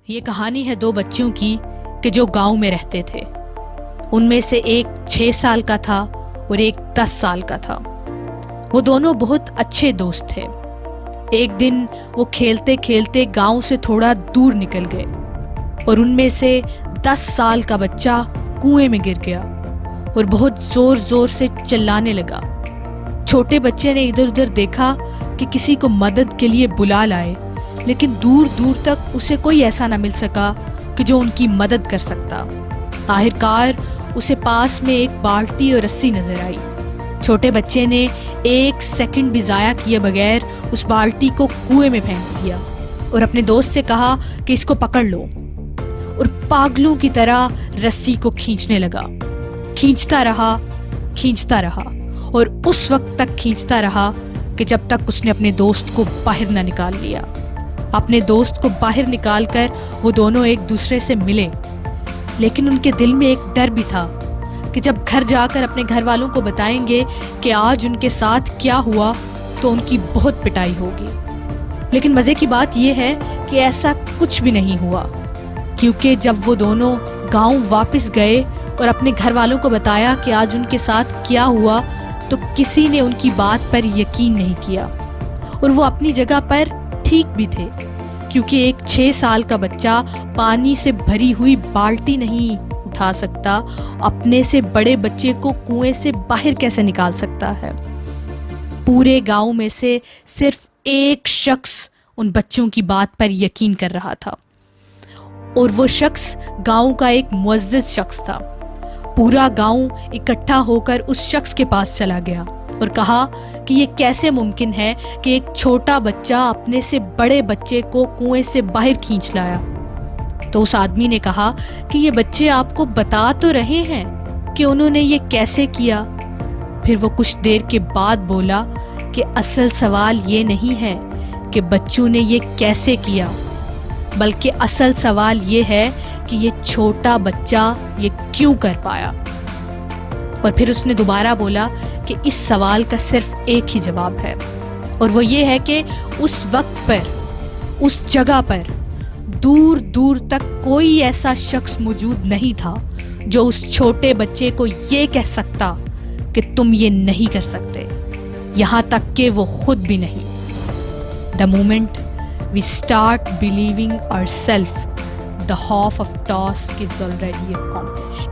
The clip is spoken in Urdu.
یہ کہانی ہے دو بچوں کی کہ جو گاؤں میں رہتے تھے. ان میں سے ایک 6 سال کا تھا اور ایک 10 سال کا تھا. وہ دونوں بہت اچھے دوست تھے. ایک دن وہ کھیلتے کھیلتے گاؤں سے تھوڑا دور نکل گئے اور ان میں سے 10 سال کا بچہ کنویں میں گر گیا اور بہت زور زور سے چلانے لگا. چھوٹے بچے نے ادھر ادھر دیکھا کہ کسی کو مدد کے لیے بلا لائے، لیکن دور دور تک اسے کوئی ایسا نہ مل سکا کہ جو ان کی مدد کر سکتا. آخرکار اسے پاس میں ایک بالٹی اور رسی نظر آئی. چھوٹے بچے نے 1 سیکنڈ بھی ضائع کیے بغیر اس بالٹی کو کنویں میں پھینک دیا اور اپنے دوست سے کہا کہ اس کو پکڑ لو، اور پاگلوں کی طرح رسی کو کھینچنے لگا. کھینچتا رہا اور اس وقت تک کھینچتا رہا کہ جب تک اس نے اپنے دوست کو باہر نہ نکال لیا. اپنے دوست کو باہر نکال کر وہ دونوں ایک دوسرے سے ملے، لیکن ان کے دل میں ایک ڈر بھی تھا کہ جب گھر جا کر اپنے گھر والوں کو بتائیں گے کہ آج ان کے ساتھ کیا ہوا تو ان کی بہت پٹائی ہوگی. لیکن مزے کی بات یہ ہے کہ ایسا کچھ بھی نہیں ہوا، کیونکہ جب وہ دونوں گاؤں واپس گئے اور اپنے گھر والوں کو بتایا کہ آج ان کے ساتھ کیا ہوا تو کسی نے ان کی بات پر یقین نہیں کیا. اور وہ اپنی جگہ پر ٹھیک بھی تھے، کیونکہ ایک 6 سال کا بچہ پانی سے بھری ہوئی بالٹی نہیں اٹھا سکتا، اپنے سے بڑے بچے کو کنویں سے باہر کیسے نکال سکتا ہے. پورے گاؤں میں سے صرف ایک شخص ان بچوں کی بات پر یقین کر رہا تھا، اور وہ شخص گاؤں کا ایک معزز شخص تھا. پورا گاؤں اکٹھا ہو کر اس شخص کے پاس چلا گیا اور کہا کہ یہ کیسے ممکن ہے کہ ایک چھوٹا بچہ اپنے سے بڑے بچے کو کنویں سے باہر کھینچ لایا. تو اس آدمی نے کہا کہ یہ بچے آپ کو بتا تو رہے ہیں کہ انہوں نے یہ کیسے کیا. پھر وہ کچھ دیر کے بعد بولا کہ اصل سوال یہ نہیں ہے کہ بچوں نے یہ کیسے کیا، بلکہ اصل سوال یہ ہے کہ یہ چھوٹا بچہ یہ کیوں کر پایا. اور پھر اس نے دوبارہ بولا کہ اس سوال کا صرف ایک ہی جواب ہے، اور وہ یہ ہے کہ اس وقت پر، اس جگہ پر دور دور تک کوئی ایسا شخص موجود نہیں تھا جو اس چھوٹے بچے کو یہ کہہ سکتا کہ تم یہ نہیں کر سکتے، یہاں تک کہ وہ خود بھی نہیں. The moment we start believing ourselves, the half of task is already accomplished.